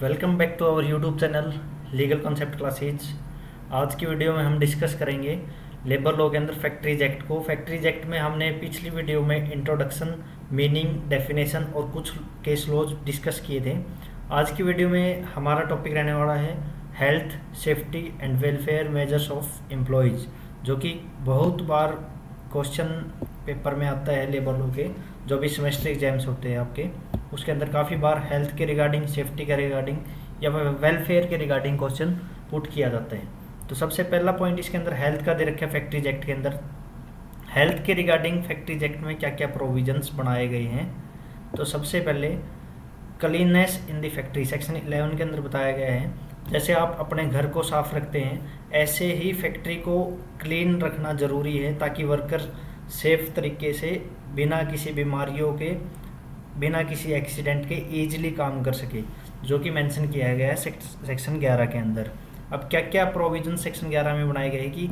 Welcome back to our YouTube channel legal concept classes. आज की video में हम डिस्कस करेंगे लेबर लॉ के अंदर फैक्ट्रीज एक्ट को। फैक्ट्रीज एक्ट में हमने पिछली वीडियो में इंट्रोडक्शन, मीनिंग, डेफिनेशन और कुछ केस लॉज डिस्कस किए थे। आज की वीडियो में हमारा टॉपिक रहने वाला है health, safety and welfare measures of employees, जो कि बहुत बार क्वेश्चन पेपर में आता है। लेबर लॉ के जो भी सेमेस्टर एग्जाम्स होते हैं आपके, उसके अंदर काफ़ी बार हेल्थ के रिगार्डिंग, सेफ्टी के रिगार्डिंग या वेलफेयर के रिगार्डिंग क्वेश्चन पुट किया जाता है। तो सबसे पहला पॉइंट इसके अंदर हेल्थ का दे रखा है फैक्ट्रीज एक्ट के अंदर। हेल्थ के रिगार्डिंग फैक्ट्रीज एक्ट में क्या क्या प्रोविजंस बनाए गए हैं, तो सबसे पहले cleanness in the factory section 11 के अंदर बताया गया है, जैसे आप अपने घर को साफ रखते हैं ऐसे ही फैक्ट्री को क्लीन रखना ज़रूरी है, ताकि वर्कर सेफ तरीके से बिना किसी बीमारियों के, बिना किसी एक्सीडेंट के ईजिली काम कर सके, जो कि मेंशन किया गया है सेक्शन 11 के अंदर। अब क्या क्या प्रोविजन सेक्शन 11 में बनाए गए कि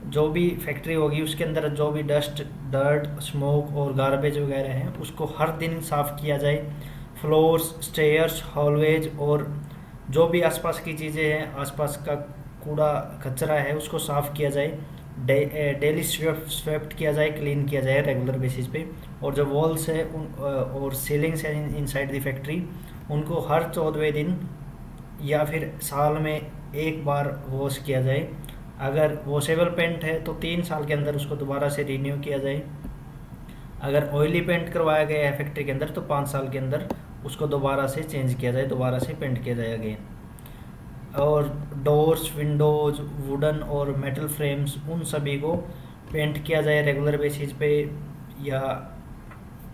जो भी फैक्ट्री होगी उसके अंदर जो भी डस्ट, डर्ट, स्मोक और गार्बेज वगैरह हैं उसको हर दिन साफ़ किया जाए। फ्लोर्स, स्टेयर्स, हॉलवेज और जो भी आसपास की चीज़ें हैं, आसपास का कूड़ा कचरा है उसको साफ़ किया जाए। डेली स्वेप्ट किया जाए, क्लीन किया जाए रेगुलर बेसिस पे। और जो वॉल्स है और सीलिंग्स है इनसाइड द फैक्ट्री, उनको हर 14वें दिन या फिर साल में एक बार वॉश किया जाए। अगर वॉशेबल पेंट है तो 3 साल के अंदर उसको दोबारा से रिन्यू किया जाए। अगर ऑयली पेंट करवाया गया है फैक्ट्री के अंदर तो 5 साल के अंदर उसको दोबारा से चेंज किया जाए, दोबारा से पेंट किया जाए अगेन। और डोर्स, विंडोज, वुडन और मेटल फ्रेम्स, उन सभी को पेंट किया जाए रेगुलर बेसिस पे, या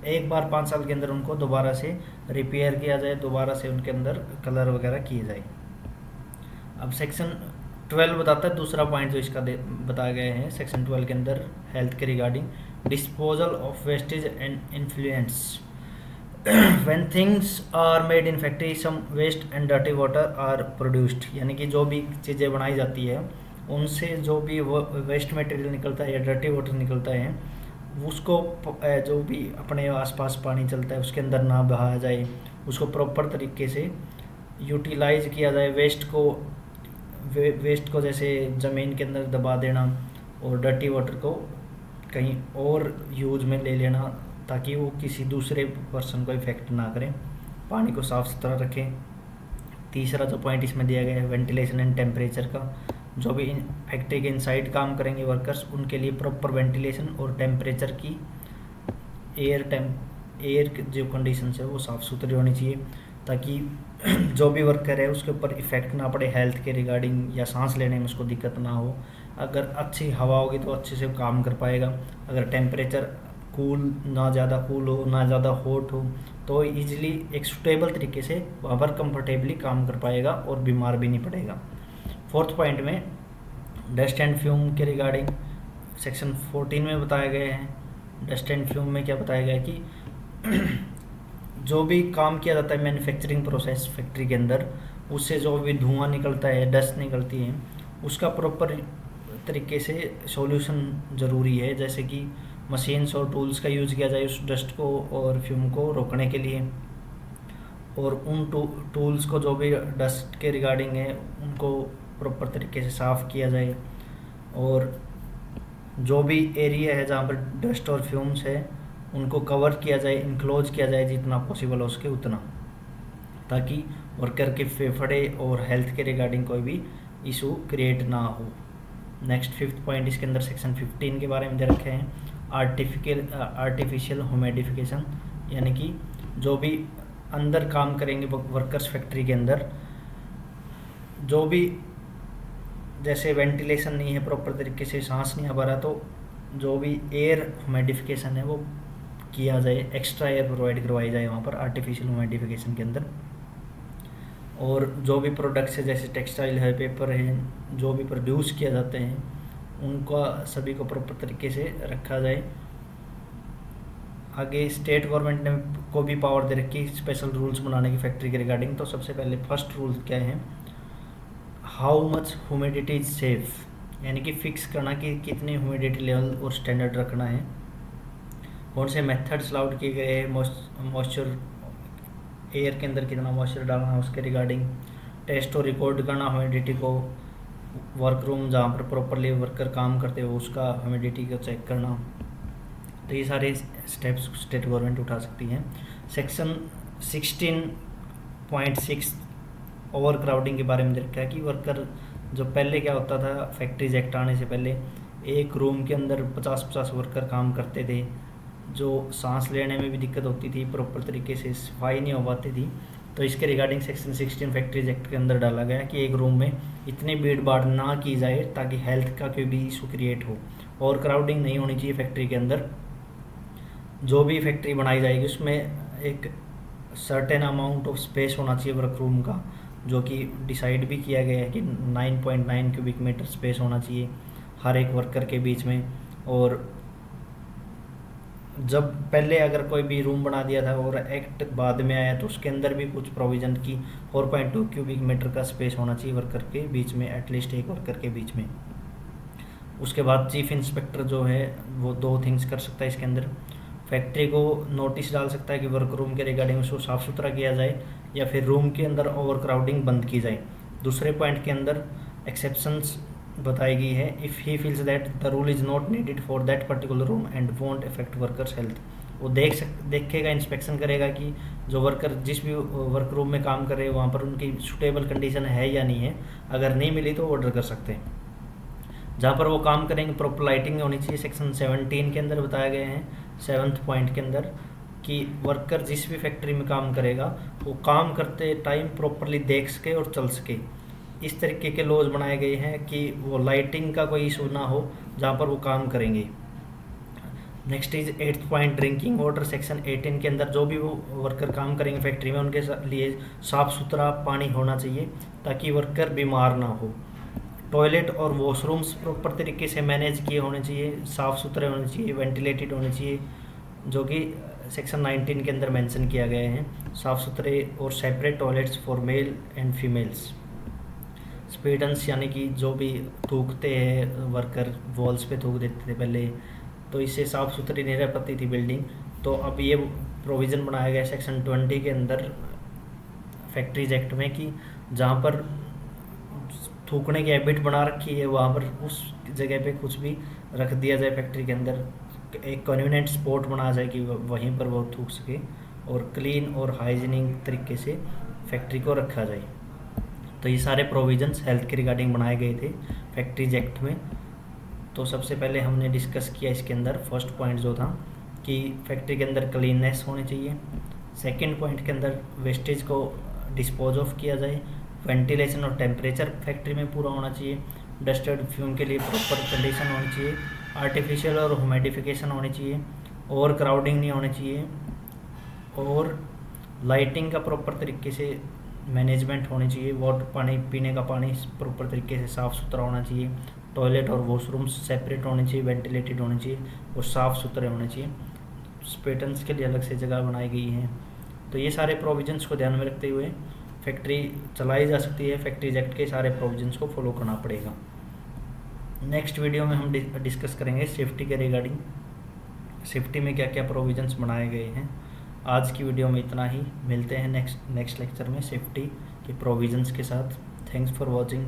एक बार 5 साल के अंदर उनको दोबारा से रिपेयर किया जाए, दोबारा से उनके अंदर कलर वगैरह किए जाए। अब सेक्शन 12 बताता है दूसरा पॉइंट जो इसका बताया गया है सेक्शन 12 के अंदर हेल्थ के regarding, disposal of wastage and influence. When things are made in factory, some waste and dirty water are produced, यानी कि जो भी चीज़ें बनाई जाती है उनसे जो भी वेस्ट मटेरियल निकलता है या डर्टी वाटर निकलता है, उसको जो भी अपने आसपास पानी चलता है उसके अंदर ना बहाया जाए, उसको प्रॉपर तरीके से यूटिलाइज किया जाए। वेस्ट को जैसे ज़मीन के अंदर दबा देना और डर्टी वाटर को कहीं और यूज में ले लेना, ताकि वो किसी दूसरे पर्सन को इफेक्ट ना करें। पानी को साफ़ सुथरा रखें। तीसरा जो पॉइंट इसमें दिया गया है वेंटिलेशन एंड टेम्परेचर का, जो भी फैक्ट्री के इनसाइड काम करेंगे वर्कर्स, उनके लिए प्रॉपर वेंटिलेशन और टेम्परेचर की एयर जो कंडीशंस है वो साफ़ सुथरी होनी चाहिए, ताकि जो भी वर्कर है उसके ऊपर इफ़ेक्ट ना पड़े हेल्थ के रिगार्डिंग, या सांस लेने में उसको दिक्कत ना हो। अगर अच्छी हवा होगी तो अच्छे से काम कर पाएगा। अगर टेम्परेचर कूल, ना ज़्यादा कूल हो ना ज़्यादा हॉट हो, तो इजीली एक सुटेबल तरीके से वहाँ पर कंफर्टेबली काम कर पाएगा और बीमार भी नहीं पड़ेगा। फोर्थ पॉइंट में डस्ट एंड फ्यूम के रिगार्डिंग सेक्शन 14 में बताया गया है। डस्ट एंड फ्यूम में क्या बताया गया है कि जो भी काम किया जाता है मैन्युफैक्चरिंग प्रोसेस फैक्ट्री के अंदर, उससे जो भी धुआं निकलता है, डस्ट निकलती है, उसका प्रॉपर तरीके से सॉल्यूशन ज़रूरी है। जैसे कि मशीन्स और टूल्स का यूज़ किया जाए उस डस्ट को और फ्यूम को रोकने के लिए, और उन टूल्स को जो भी डस्ट के रिगार्डिंग है उनको प्रॉपर तरीके से साफ़ किया जाए। और जो भी एरिया है जहाँ पर डस्ट और फ्यूम्स है उनको कवर किया जाए, इनक्लोज किया जाए जितना पॉसिबल हो सके उतना, ताकि वर्कर के फेफड़े और हेल्थ के रिगार्डिंग कोई भी इशू क्रिएट ना हो। नेक्स्ट 5th पॉइंट इसके अंदर सेक्शन 15 के बारे में दे रखे हैं आर्टिफिशियल ह्यूमिडिफिकेशन, यानी कि जो भी अंदर काम करेंगे वर्कर्स फैक्ट्री के अंदर, जो भी जैसे वेंटिलेशन नहीं है प्रॉपर तरीके से, सांस नहीं आ पा रहा, तो जो भी एयर ह्यूमिडिफिकेशन है वो किया जाए, एक्स्ट्रा एयर प्रोवाइड करवाई जाए वहाँ पर आर्टिफिशियल ह्यूमिडिफिकेशन के अंदर। और जो भी प्रोडक्ट्स है जैसे टेक्सटाइल है, पेपर है, जो भी प्रोड्यूस किया जाते हैं उनका सभी को प्रॉपर तरीके से रखा जाए। आगे स्टेट गवर्नमेंट ने को भी पावर दे रखी स्पेशल रूल्स बनाने की फैक्ट्री के रिगार्डिंग। तो सबसे पहले फर्स्ट रूल क्या है, how much humidity is safe, यानी कि फिक्स करना कि कितने ह्यूमिडिटी लेवल और स्टैंडर्ड रखना है। कौन से मेथड्स अलाउड किए गए हैं, मॉइस्चर एयर के अंदर कितना मॉइस्चर डालना है उसके रिगार्डिंग, टेस्ट और रिकॉर्ड करना ह्यूमिडिटी को, वर्क रूम जहाँ पर प्रॉपरली वर्कर काम करते हो उसका ह्यूमिडिटी को चेक करना। तो ये सारे स्टेप्स स्टेट गवर्नमेंट उठा सकती है। सेक्शन 16.6 ओवर क्राउडिंग के बारे में देखा है कि वर्कर जो पहले क्या होता था, फैक्ट्रीज एक्ट आने से पहले एक रूम के अंदर 50-50 वर्कर काम करते थे, जो सांस लेने में भी दिक्कत होती थी, प्रॉपर तरीके से सफाई नहीं हो पाती थी। तो इसके रिगार्डिंग सेक्शन 16 फैक्ट्रीज एक्ट के अंदर डाला गया कि एक रूम में इतनी भीड़ भाड़ ना की जाए ताकि हेल्थ का कोई भी इशू क्रिएट हो, और क्राउडिंग नहीं होनी चाहिए फैक्ट्री के अंदर। जो भी फैक्ट्री बनाई जाएगी उसमें एक सर्टेन अमाउंट ऑफ स्पेस होना चाहिए वर्क रूम का, जो कि डिसाइड भी किया गया है कि 9.9 क्यूबिक मीटर स्पेस होना चाहिए हर एक वर्कर के बीच में। और जब पहले अगर कोई भी रूम बना दिया था और एक्ट बाद में आया तो उसके अंदर भी कुछ प्रोविज़न की 4.2 क्यूबिक मीटर का स्पेस होना चाहिए वर्कर के बीच में, एटलीस्ट एक वर्कर के बीच में। उसके बाद चीफ इंस्पेक्टर जो है वो 2 थिंग्स कर सकता है इसके अंदर, फैक्ट्री को नोटिस डाल सकता है कि वर्क रूम के रिगार्डिंग उसको साफ़ सुथरा किया जाए, या फिर रूम के अंदर ओवर क्राउडिंग बंद की जाए। दूसरे पॉइंट के अंदर एक्सेप्शंस बताई गई है, if he feels that the rule is not needed for that particular room and won't affect workers health. वो देखेगा, इंस्पेक्शन करेगा कि जो वर्कर जिस भी वर्क रूम में काम कर रहे हैं वहाँ पर उनकी सूटेबल कंडीशन है या नहीं है। अगर नहीं मिली तो ऑर्डर कर सकते हैं। जहाँ पर वो काम करेंगे प्रॉपर लाइटिंग होनी चाहिए। सेक्शन 17 के अंदर बताया गया है 7th पॉइंट के अंदर कि वर्कर जिस भी फैक्ट्री में काम करेगा वो काम करते टाइम प्रॉपरली देख सके और चल सके। इस तरीके के लॉज बनाए गए हैं कि वो लाइटिंग का कोई इशू ना हो जहाँ पर वो काम करेंगे। Next is 8th point drinking water. Section 18 के अंदर जो भी वो वर्कर काम करेंगे फैक्ट्री में उनके लिए साफ़ सुथरा पानी होना चाहिए ताकि वर्कर बीमार ना हो। टॉयलेट और वॉशरूम्स प्रॉपर तरीके से मैनेज किए होने चाहिए, साफ़ सुथरे होने चाहिए, वेंटिलेटेड होने चाहिए, जो कि सेक्शन 19 के अंदर मेंशन किया गया है। साफ़ सुथरे और separate toilets for male and females. स्पीडन्स यानी कि जो भी थूकते हैं वर्कर वॉल्स पे थूक देते थे पहले, तो इससे साफ़ सुथरी नहीं रह पाती थी बिल्डिंग। तो अब ये प्रोविज़न बनाया गया सेक्शन 20 के अंदर फैक्ट्रीज एक्ट में कि जहाँ पर थूकने की हैबिट बना रखी है वहाँ पर उस जगह पे कुछ भी रख दिया जाए फैक्ट्री के अंदर, एक कन्वीनियंट स्पॉट बना जाए कि वहीं पर वो थूक सके, और क्लीन और हाइजीनिक तरीके से फैक्ट्री को रखा जाए। तो ये सारे प्रोविजंस हेल्थ के रिगार्डिंग बनाए गए थे फैक्ट्रीज एक्ट में। तो सबसे पहले हमने डिस्कस किया इसके अंदर फर्स्ट पॉइंट जो था कि फैक्ट्री के अंदर क्लीननेस होनी चाहिए। सेकंड पॉइंट के अंदर वेस्टेज को डिस्पोज ऑफ किया जाए। वेंटिलेशन और टेम्परेचर फैक्ट्री में पूरा होना चाहिए। डस्टेड फ्यूम के लिए प्रॉपर कंडीशन होनी चाहिए। आर्टिफिशियल और ह्यूमिडिफिकेशन होनी चाहिए। ओवर क्राउडिंग नहीं होनी चाहिए, और लाइटिंग का प्रॉपर तरीके से मैनेजमेंट होनी चाहिए। वाटर पानी पीने का पानी प्रॉपर तरीके से साफ़ सुथरा होना चाहिए। टॉयलेट और वॉशरूम्स सेपरेट होने चाहिए, वेंटिलेटेड होने चाहिए और साफ़ सुथरे होने चाहिए। स्पेटन्स के लिए अलग से जगह बनाई गई है। तो ये सारे प्रोविजंस को ध्यान में रखते हुए फैक्ट्री चलाई जा सकती है। फैक्ट्रीज एक्ट के सारे प्रोविजंस को फॉलो करना पड़ेगा। नेक्स्ट वीडियो में हम डिस्कस करेंगे सेफ्टी के रिगार्डिंग, सेफ्टी में क्या क्या प्रोविजंस बनाए गए हैं। आज की वीडियो में इतना ही, मिलते हैं नेक्स्ट लेक्चर में सेफ्टी के प्रोविजंस के साथ। Thanks for watching.